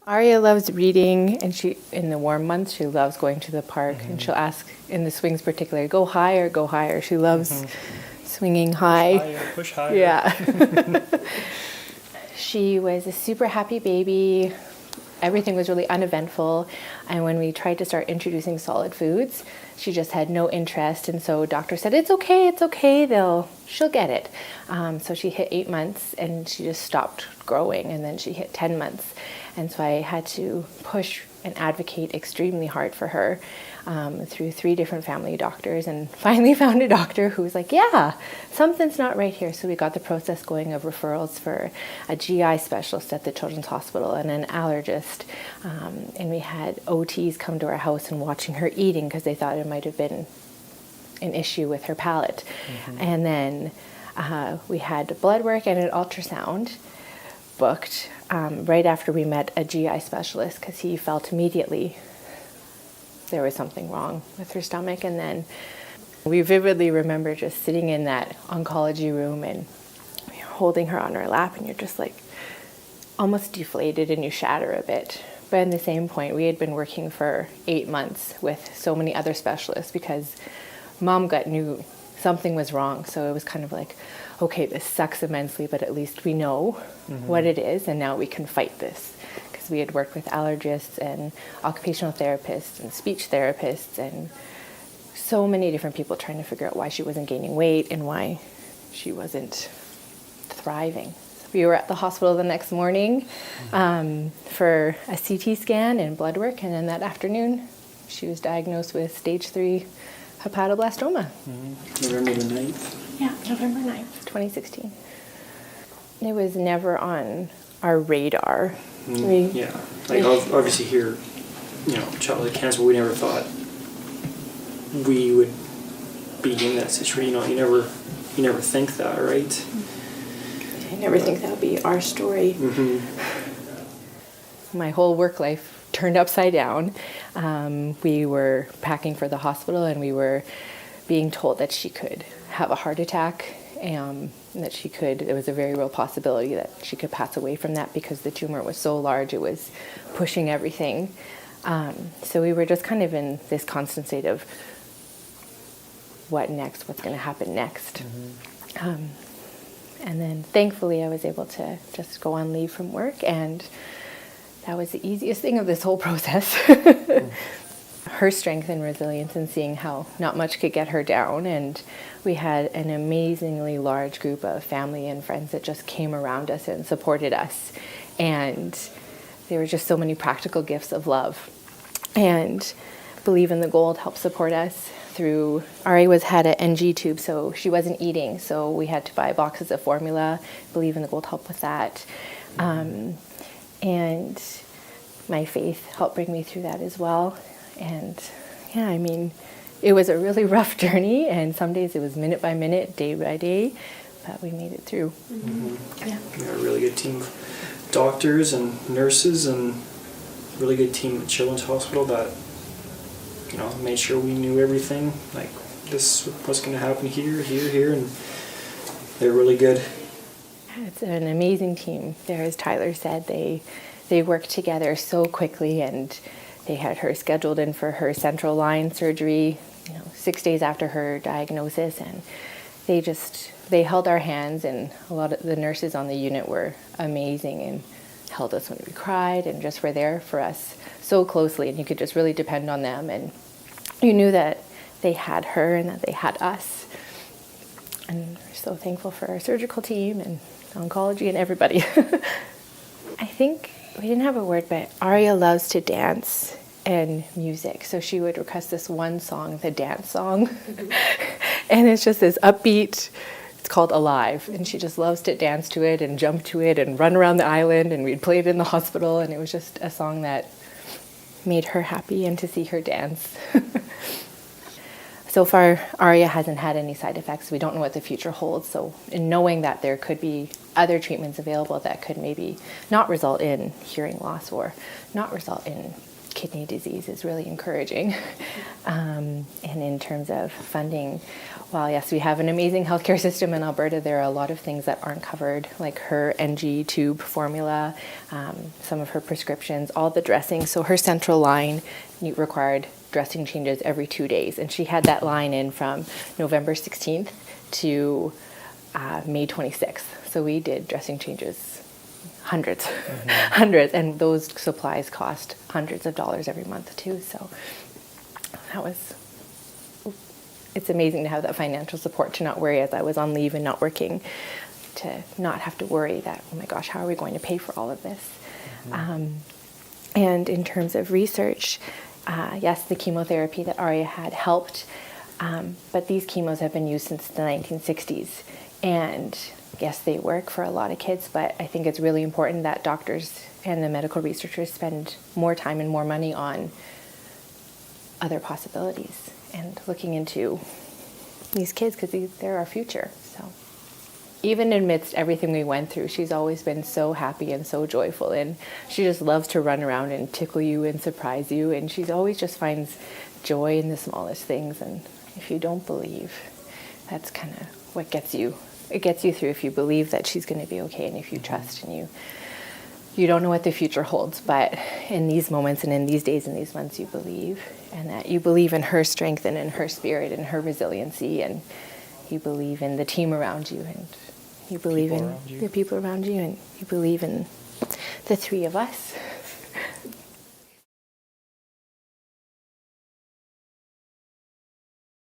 Aria loves reading, and in the warm months, she loves going to the park, and she'll ask, in the swings particularly, go higher, go higher. She loves swinging high. Push higher. Yeah. She was a super happy baby. Everything was really uneventful. And when we tried to start introducing solid foods, she just had no interest. And so doctor said, it's okay, she'll get it. So she hit 8 months and she just stopped growing. And then she hit 10 months. And so I had to push and advocate extremely hard for her through 3 different family doctors, and finally found a doctor who was like, yeah, something's not right here. So we got the process going of referrals for a GI specialist at the Children's Hospital and an allergist. And we had OTs come to our house and watching her eating because they thought it might have been an issue with her palate. And then we had blood work and an ultrasound booked right after we met a GI specialist, because he felt immediately there was something wrong with her stomach. And then we vividly remember just sitting in that oncology room and holding her on our lap, and you're just like almost deflated and you shatter a bit. But at the same point, we had been working for 8 months with so many other specialists because mom gut knew something was wrong. So it was kind of like, okay, this sucks immensely, but at least we know what it is, and now we can fight this. Because we had worked with allergists and occupational therapists and speech therapists and so many different people trying to figure out why she wasn't gaining weight and why she wasn't thriving. So we were at the hospital the next morning for a CT scan and blood work, and then that afternoon she was diagnosed with stage 3 hepatoblastoma. November the 9th? Yeah, November 9th, 2016. It was never on our radar. Yeah, like obviously here, childhood cancer, but we never thought we would be in that situation. You never think that, right? I never think that would be our story. My whole work life turned upside down. We were packing for the hospital, and we were being told that she could have a heart attack, and that there was a very real possibility that she could pass away from that because the tumor was so large, it was pushing everything. So we were just kind of in this constant state of what next, what's going to happen next. And then thankfully I was able to just go on leave from work, and that was the easiest thing of this whole process. Her strength and resilience, and seeing how not much could get her down. And we had an amazingly large group of family and friends that just came around us and supported us. And there were just so many practical gifts of love. And Believe in the Gold helped support us through, Aria had an NG tube, so she wasn't eating. So we had to buy boxes of formula. Believe in the Gold helped with that. And my faith helped bring me through that as well. And yeah, I mean, it was a really rough journey, and some days it was minute by minute, day by day, but we made it through. Yeah. We had a really good team of doctors and nurses, and really good team at Children's Hospital that, made sure we knew everything, like this what's going to happen here, and they're really good. It's an amazing team there. As Tyler said, they worked together so quickly, and they had her scheduled in for her central line surgery, 6 days after her diagnosis, and they held our hands, and a lot of the nurses on the unit were amazing and held us when we cried and just were there for us so closely, and you could just really depend on them, and you knew that they had her and that they had us. And we're so thankful for our surgical team and oncology and everybody. I think we didn't have a word, but Aria loves to dance and music. So she would request this one song, the dance song. And it's just this upbeat, it's called Alive. And she just loves to dance to it and jump to it and run around the island. And we'd play it in the hospital. And it was just a song that made her happy, and to see her dance. So far, Aria hasn't had any side effects. We don't know what the future holds. So in knowing that there could be other treatments available that could maybe not result in hearing loss or not result in kidney disease is really encouraging. And in terms of funding, while yes, we have an amazing healthcare system in Alberta, there are a lot of things that aren't covered, like her NG tube formula, some of her prescriptions, all the dressing. So her central line required dressing changes every 2 days. And she had that line in from November 16th to May 26th. So we did dressing changes, hundreds, hundreds. And those supplies cost hundreds of dollars every month too. So it's amazing to have that financial support, to not worry as I was on leave and not working, to not have to worry that, oh my gosh, how are we going to pay for all of this? And in terms of research, yes, the chemotherapy that Aria had helped, but these chemos have been used since the 1960s. And yes, they work for a lot of kids, but I think it's really important that doctors and the medical researchers spend more time and more money on other possibilities and looking into these kids, because they're our future. So even amidst everything we went through, she's always been so happy and so joyful, and she just loves to run around and tickle you and surprise you, and she's always just finds joy in the smallest things. And if you don't believe, that's kind of what gets you. It gets you through if you believe that she's going to be okay, and if you trust, and you don't know what the future holds, but in these moments and in these days and these months, you believe, and that you believe in her strength and in her spirit and her resiliency, and you believe in the team around you, and you believe in the people around you, and you believe in the three of us.